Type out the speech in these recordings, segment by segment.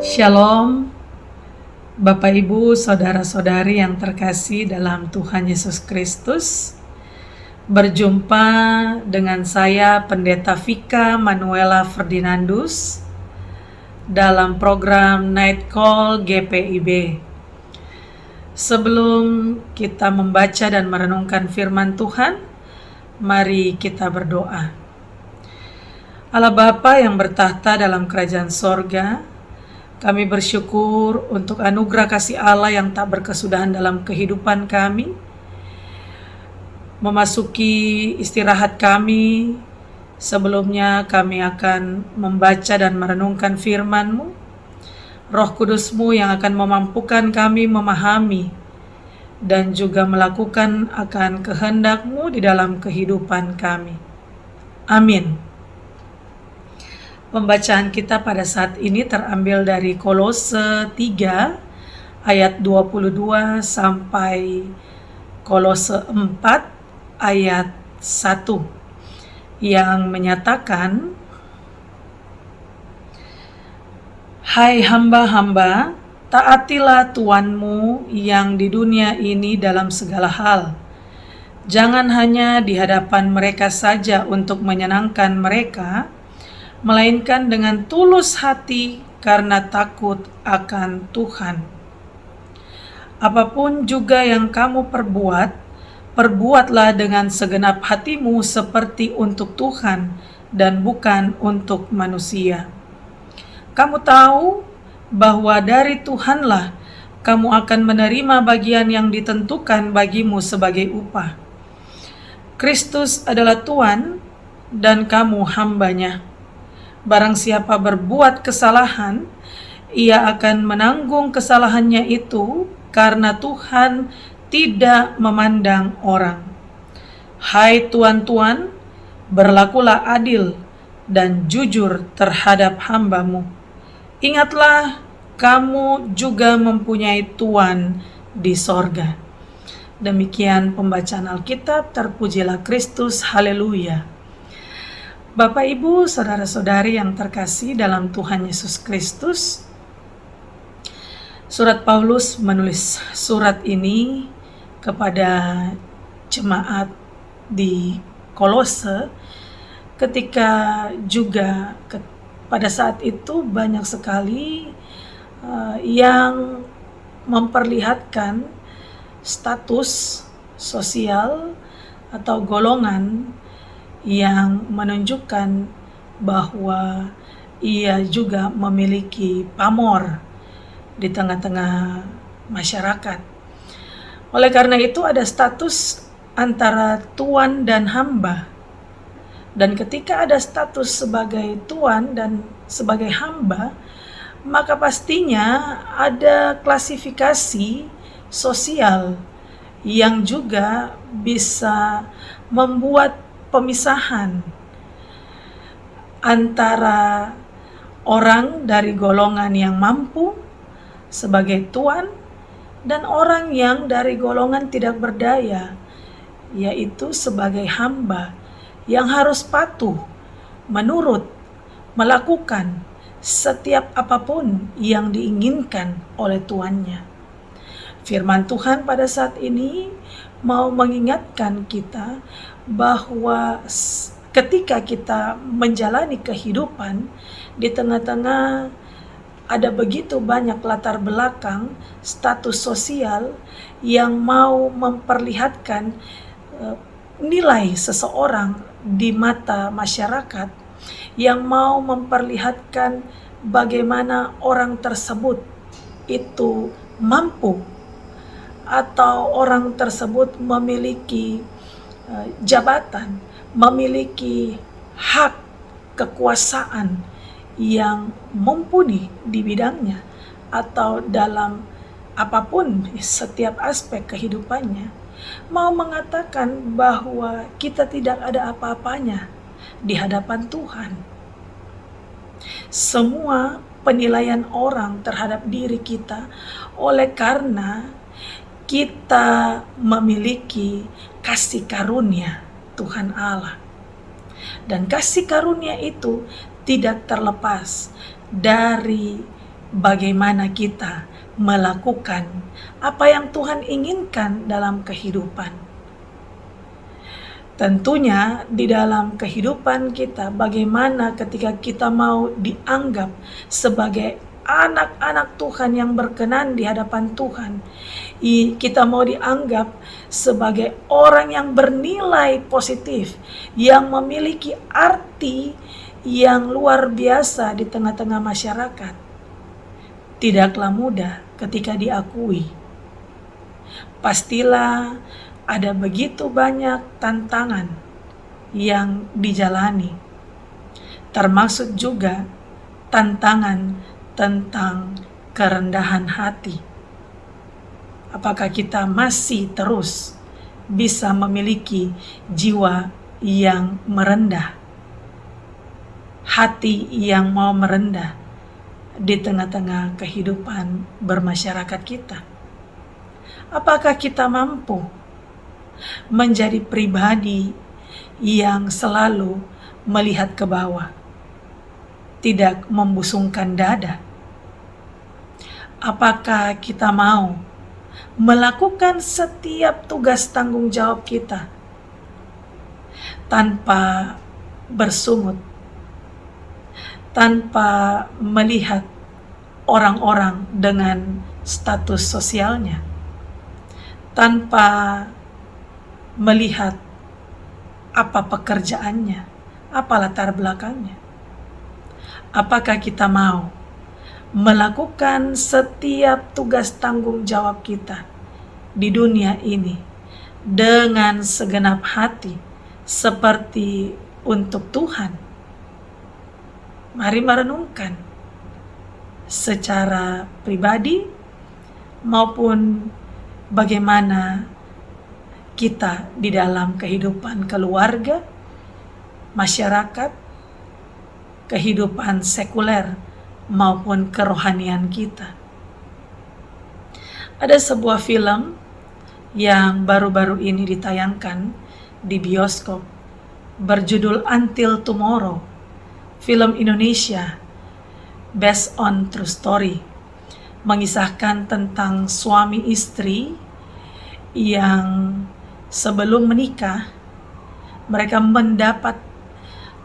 Shalom, Bapak Ibu, Saudara-saudari yang terkasih dalam Tuhan Yesus Kristus. Berjumpa dengan saya Pendeta Vika Manuela Ferdinandus dalam program Night Call GPIB. Sebelum kita membaca dan merenungkan firman Tuhan, mari kita berdoa. Allah Bapa yang bertahta dalam kerajaan sorga, kami bersyukur untuk anugerah kasih Allah yang tak berkesudahan dalam kehidupan kami. Memasuki istirahat kami, sebelumnya kami akan membaca dan merenungkan firman-Mu. Roh Kudus-Mu yang akan memampukan kami memahami dan juga melakukan akan kehendak-Mu di dalam kehidupan kami. Amin. Pembacaan kita pada saat ini terambil dari Kolose 3 ayat 22 sampai Kolose 4 ayat 1 yang menyatakan, "Hai hamba-hamba, taatilah Tuanmu yang di dunia ini dalam segala hal. Jangan hanya di hadapan mereka saja untuk menyenangkan mereka, melainkan dengan tulus hati karena takut akan Tuhan. Apapun juga yang kamu perbuat, perbuatlah dengan segenap hatimu seperti untuk Tuhan dan bukan untuk manusia. Kamu tahu bahwa dari Tuhanlah kamu akan menerima bagian yang ditentukan bagimu sebagai upah. Kristus adalah Tuhan dan kamu hambanya. Barang siapa berbuat kesalahan, ia akan menanggung kesalahannya itu karena Tuhan tidak memandang orang. Hai tuan-tuan, berlakulah adil dan jujur terhadap hamba-Mu. Ingatlah, kamu juga mempunyai Tuan di sorga." Demikian pembacaan Alkitab, terpujilah Kristus, haleluya. Bapak, Ibu, Saudara-saudari yang terkasih dalam Tuhan Yesus Kristus, Surat Paulus menulis surat ini kepada jemaat di Kolose ketika juga pada saat itu banyak sekali yang memperlihatkan status sosial atau golongan yang menunjukkan bahwa ia juga memiliki pamor di tengah-tengah masyarakat. Oleh karena itu ada status antara tuan dan hamba. Dan ketika ada status sebagai tuan dan sebagai hamba, maka pastinya ada klasifikasi sosial yang juga bisa membuat pemisahan antara orang dari golongan yang mampu sebagai tuan dan orang yang dari golongan tidak berdaya, yaitu sebagai hamba yang harus patuh, menurut, melakukan setiap apapun yang diinginkan oleh tuannya. Firman Tuhan pada saat ini mau mengingatkan kita bahwa ketika kita menjalani kehidupan di tengah-tengah ada begitu banyak latar belakang status sosial yang mau memperlihatkan nilai seseorang di mata masyarakat, yang mau memperlihatkan bagaimana orang tersebut itu mampu atau orang tersebut memiliki jabatan, memiliki hak kekuasaan yang mumpuni di bidangnya atau dalam apapun setiap aspek kehidupannya, mau mengatakan bahwa kita tidak ada apa-apanya di hadapan Tuhan. Semua penilaian orang terhadap diri kita oleh karena kita memiliki kasih karunia Tuhan Allah. Dan kasih karunia itu tidak terlepas dari bagaimana kita melakukan apa yang Tuhan inginkan dalam kehidupan. Tentunya di dalam kehidupan kita, bagaimana ketika kita mau dianggap sebagai anak-anak Tuhan yang berkenan di hadapan Tuhan. Kita mau dianggap sebagai orang yang bernilai positif, yang memiliki arti yang luar biasa di tengah-tengah masyarakat. Tidaklah mudah ketika diakui. Pastilah ada begitu banyak tantangan yang dijalani, termasuk juga tantangan tentang kerendahan hati. Apakah kita masih terus bisa memiliki jiwa yang merendah, hati yang mau merendah di tengah-tengah kehidupan bermasyarakat kita? Apakah kita mampu menjadi pribadi yang selalu melihat ke bawah, tidak membusungkan dada? Apakah kita mau melakukan setiap tugas tanggung jawab kita tanpa bersungut, tanpa melihat orang-orang dengan status sosialnya, tanpa melihat apa pekerjaannya, apa latar belakangnya? Apakah kita mau melakukan setiap tugas tanggung jawab kita di dunia ini dengan segenap hati seperti untuk Tuhan? Mari merenungkan secara pribadi maupun bagaimana kita di dalam kehidupan keluarga, masyarakat, kehidupan sekuler maupun kerohanian kita. Ada sebuah film yang baru-baru ini ditayangkan di bioskop berjudul Until Tomorrow, film Indonesia based on true story, mengisahkan tentang suami istri yang sebelum menikah mereka mendapat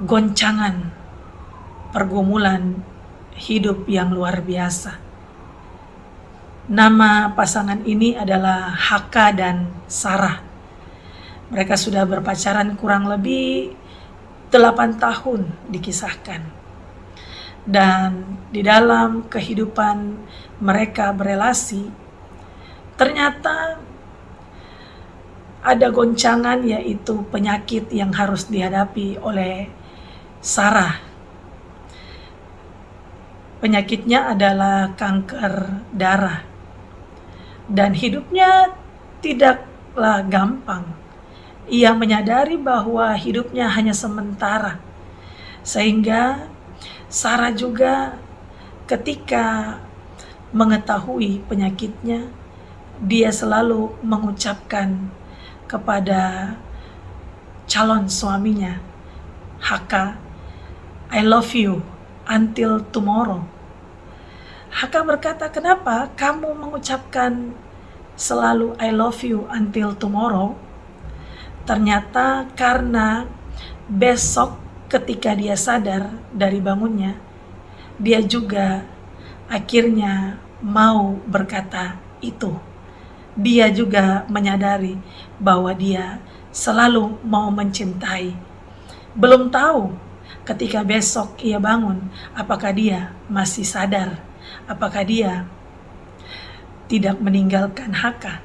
goncangan pergumulan hidup yang luar biasa. Nama pasangan ini adalah Haka dan Sarah. Mereka sudah berpacaran kurang lebih 8 tahun dikisahkan. Dan di dalam kehidupan mereka berelasi, ternyata ada goncangan, yaitu penyakit yang harus dihadapi oleh Sarah. Penyakitnya adalah kanker darah. Dan hidupnya tidaklah gampang. Ia menyadari bahwa hidupnya hanya sementara. Sehingga Sarah juga ketika mengetahui penyakitnya, dia selalu mengucapkan kepada calon suaminya, Haka, I love you until tomorrow. Haka berkata, kenapa kamu mengucapkan selalu I love you until tomorrow? Ternyata karena besok ketika dia sadar dari bangunnya, dia juga akhirnya mau berkata itu. Dia juga menyadari bahwa dia selalu mau mencintai. Belum tahu ketika besok ia bangun, apakah dia masih sadar, apakah dia tidak meninggalkan Haka.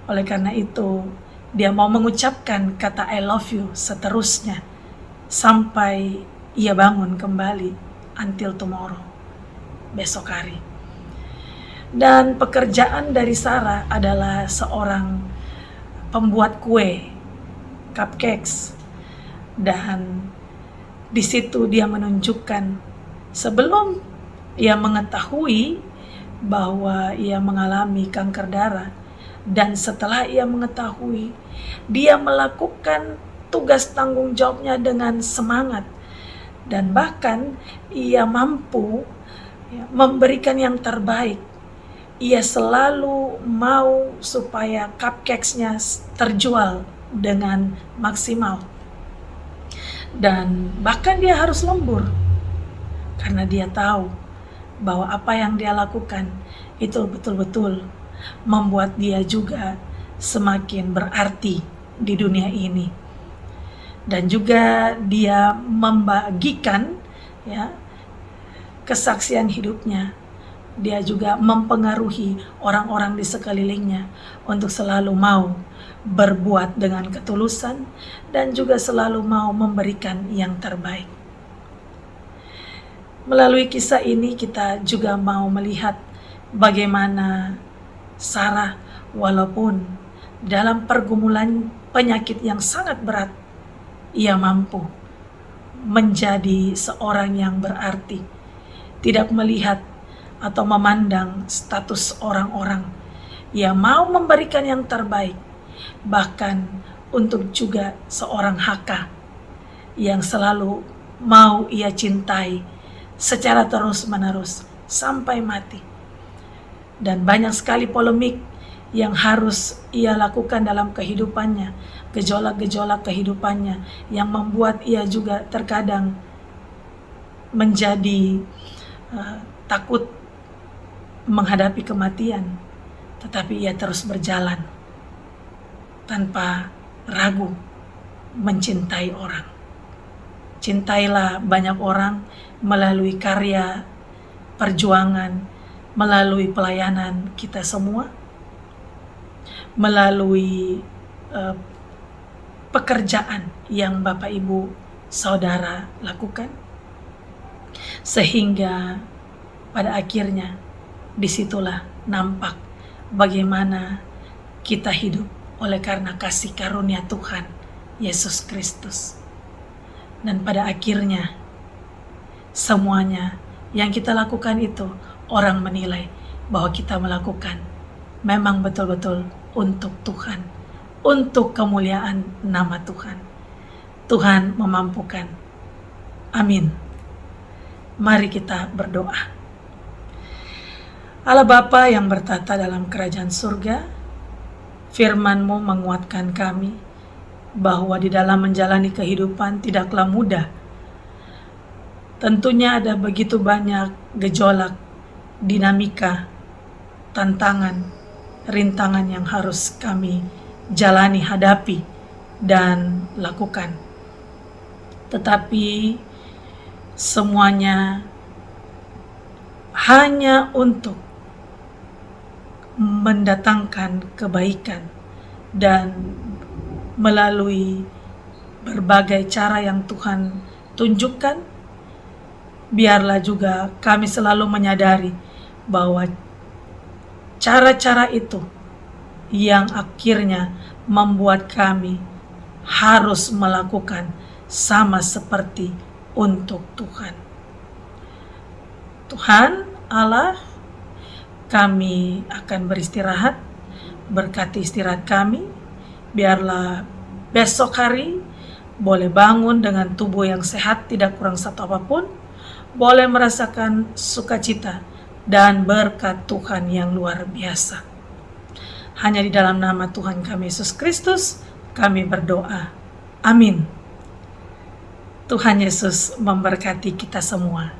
Oleh karena itu, dia mau mengucapkan kata I love you seterusnya sampai ia bangun kembali until tomorrow, besok hari. Dan pekerjaan dari Sarah adalah seorang pembuat kue, cupcakes. Dan di situ dia menunjukkan sebelum ia mengetahui bahwa ia mengalami kanker darah, dan setelah ia mengetahui, dia melakukan tugas tanggung jawabnya dengan semangat, dan bahkan ia mampu ya, memberikan yang terbaik. Ia selalu mau supaya cupcakes-nya terjual dengan maksimal. Dan bahkan dia harus lembur karena dia tahu bahwa apa yang dia lakukan itu betul-betul membuat dia juga semakin berarti di dunia ini. Dan juga dia membagikan ya kesaksian hidupnya. Dia juga mempengaruhi orang-orang di sekelilingnya untuk selalu mau berbuat dengan ketulusan dan juga selalu mau memberikan yang terbaik. Melalui kisah ini kita juga mau melihat bagaimana Sarah walaupun dalam pergumulan penyakit yang sangat berat, ia mampu menjadi seorang yang berarti, tidak melihat atau memandang status orang-orang. Ia mau memberikan yang terbaik, bahkan untuk juga seorang Haka yang selalu mau ia cintai secara terus-menerus sampai mati. Dan banyak sekali polemik yang harus ia lakukan dalam kehidupannya, gejolak-gejolak kehidupannya yang membuat ia juga terkadang menjadi takut menghadapi kematian, tetapi ia terus berjalan tanpa ragu mencintai orang. Cintailah banyak orang melalui karya, perjuangan, melalui pelayanan kita semua, melalui pekerjaan yang Bapak Ibu Saudara lakukan, sehingga pada akhirnya disitulah nampak bagaimana kita hidup oleh karena kasih karunia Tuhan Yesus Kristus. Dan pada akhirnya semuanya yang kita lakukan itu orang menilai bahwa kita melakukan memang betul-betul untuk Tuhan, untuk kemuliaan nama Tuhan. Tuhan memampukan. Amin. Mari kita berdoa. Allah Bapa yang bertata dalam kerajaan surga, firman-Mu menguatkan kami bahwa di dalam menjalani kehidupan tidaklah mudah. Tentunya ada begitu banyak gejolak, dinamika, tantangan, rintangan yang harus kami jalani, hadapi, dan lakukan. Tetapi semuanya hanya untuk mendatangkan kebaikan, dan melalui berbagai cara yang Tuhan tunjukkan, biarlah juga kami selalu menyadari bahwa cara-cara itu yang akhirnya membuat kami harus melakukan sama seperti untuk Tuhan. Tuhan Allah, kami akan beristirahat, berkati istirahat kami, biarlah besok hari boleh bangun dengan tubuh yang sehat, tidak kurang satu apapun, boleh merasakan sukacita dan berkat Tuhan yang luar biasa. Hanya di dalam nama Tuhan kami Yesus Kristus, kami berdoa. Amin. Tuhan Yesus memberkati kita semua.